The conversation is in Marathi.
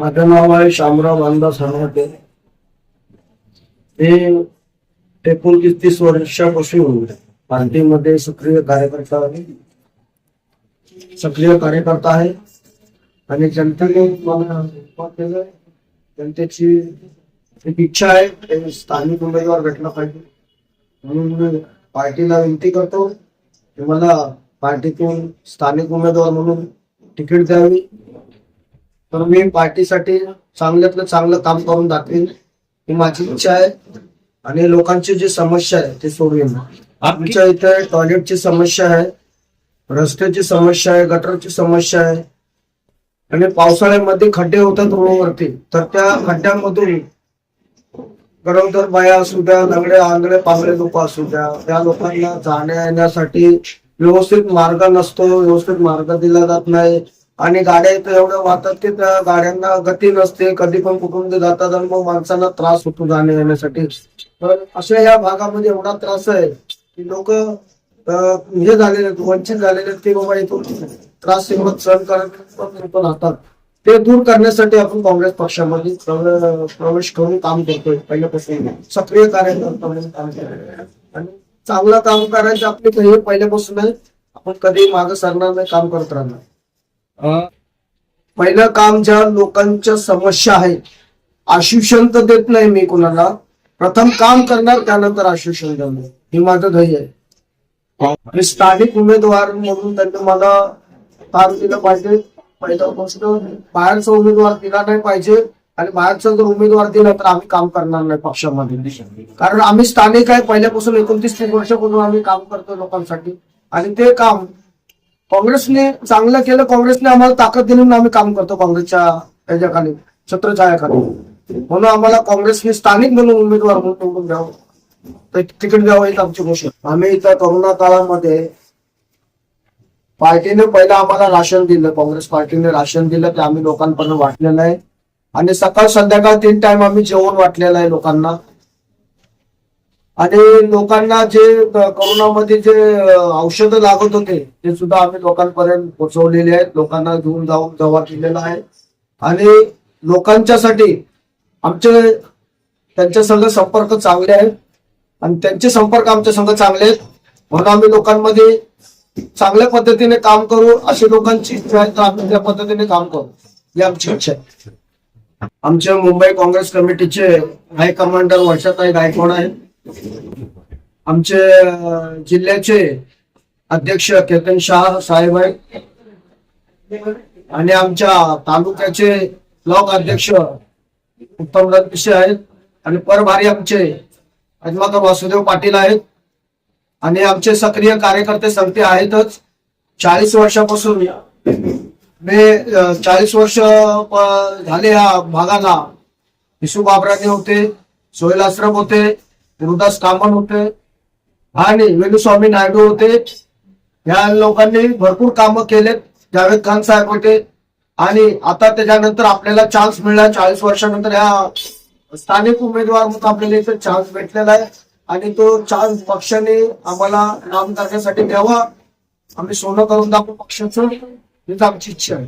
माझं नाव आहे शामराव अंदा सानवटे. हे 29-30 वर्षापासून पार्टीमध्ये सक्रिय कार्यकर्ता आहे आणि जनतेने मला मत दिलं. जनतेची एक इच्छा आहे की स्थानिक उमेदवार भेटला पाहिजे, म्हणून मी पार्टीला विनंती करतो की मला पार्टीतून स्थानिक उमेदवार म्हणून तिकीट द्यावी. तर मी पार्टीसाठी चांगल्यातलं चांगलं काम करून दाखवेन ही माझी इच्छा आहे. आणि लोकांची जी समस्या आहे ते सोडवेन. आमच्या इथे टॉयलेटची समस्या आहे, रस्त्याची समस्या आहे, गटरची समस्या आहे आणि पावसाळ्यामध्ये खड्डे होतात रोडवरती. तर त्या खड्ड्यांमधून गरोदर बाया असू द्या, लंगडे आंगडे पांगडे लोक असू द्या, त्या लोकांना जाण्या येण्यासाठी व्यवस्थित मार्ग नसतो, व्यवस्थित मार्ग दिला जात नाही आणि गाड्या इथं एवढ्या वाहतात की त्या गाड्यांना गती नसते, कधी पण कुठून ते जातात आणि मग माणसांना त्रास होतो जाण्या येण्यासाठी. तर अशा या भागामध्ये एवढा त्रास आहे की लोक हे झालेले वंचित झालेले की बाबा इथून त्रास सहन करत राहतात. ते दूर करण्यासाठी आपण काँग्रेस पक्षामध्ये प्रवेश करून काम करतोय. पहिल्यापासून सक्रिय कार्यकर्ता म्हणून काम करतोय आणि चांगलं काम करायचं आपली हे पहिल्यापासून आहे. आपण कधी मागे सरणार नाही, काम करत राहणार. पहिलं काम ज्या लोकांच्या समस्या आहे, आश्वासन तर देत नाही मी कुणाला, प्रथम काम करणार त्यानंतर आश्वासन देणार, हे माझं ध्येय आहे. आणि स्थानिक उमेदवार म्हणून त्यांनी मला काम दिलं पाहिजे. पहिला गोष्ट बाहेरचा उमेदवार दिला नाही पाहिजे आणि बाहेरचा जर उमेदवार दिला तर आम्ही काम करणार नाही पक्षामध्ये. कारण आम्ही स्थानिक आहे, पहिल्यापासून 29-30 वर्षापासून आम्ही काम करतो लोकांसाठी आणि ते काम काँग्रेसने चांगलं केलं. काँग्रेसने आम्हाला ताकद दिली म्हणून आम्ही काम करतो काँग्रेसच्या याच्याखाली, छत्रछायाखाली. म्हणून आम्हाला काँग्रेसने स्थानिक म्हणून उमेदवार म्हणून निवडून द्यावं, तिकीट द्यावं ही आमची गोष्ट. आम्ही इथं कोरोना काळामध्ये पार्टीने पहिला आम्हाला राशन दिलं, काँग्रेस पार्टीने राशन दिलं ते आम्ही लोकांपर्यंत वाटलेलं आहे आणि सकाळ संध्याकाळ 3 टाइम आम्ही जेवण वाटलेलं आहे लोकांना. आणि लोकांना जे कोरोनामध्ये जे औषधं लागत होते ते सुद्धा आम्ही लोकांपर्यंत पोहोचवलेले आहेत. लोकांना घेऊन जाऊन दवा दिलेला आहे आणि लोकांच्यासाठी आमचे त्यांच्या संघ संपर्क चांगले आहेत आणि त्यांचे संपर्क आमच्या संघ चांगले आहेत. म्हणून आम्ही लोकांमध्ये चांगल्या पद्धतीने काम करू, अशी लोकांची इच्छा आहे तर आम्ही त्या पद्धतीने काम करू, ही आमची इच्छा आहे. आमच्या मुंबई काँग्रेस कमिटीचे हाय कमांडर वर्षाताई गायकवाड आहेत. आमचे जिल्ह्याचे अध्यक्ष केतन शाह साहेब आहेत आणि आमच्या तालुक्याचे ब्लॉक अध्यक्ष उत्तम रणपिसे आहेत आणि प्रभारी आमचे अजमाकर वासुदेव पाटील आहेत आणि आमचे सक्रिय कार्यकर्ते संगते आहेतच. 40 वर्षापासून 40 वर्ष झाले या भागाला. विशू बाबराने होते, सोहेल आश्रम होते, गुरुदास कामन होते आणि वेणुस्वामी नायडू होते. या लोकांनी भरपूर कामं केलेत. जावेद खान साहेब होते आणि आता त्याच्यानंतर आपल्याला चान्स मिळाला. 40 वर्षानंतर ह्या स्थानिक उमेदवार म्हणून आपल्याला इथे चान्स भेटलेला आहे आणि तो चान्स पक्षाने आम्हाला काम करण्यासाठी द्यावा. आम्ही सोनं करून दाखवू पक्षाचं, हीच आमची इच्छा आहे.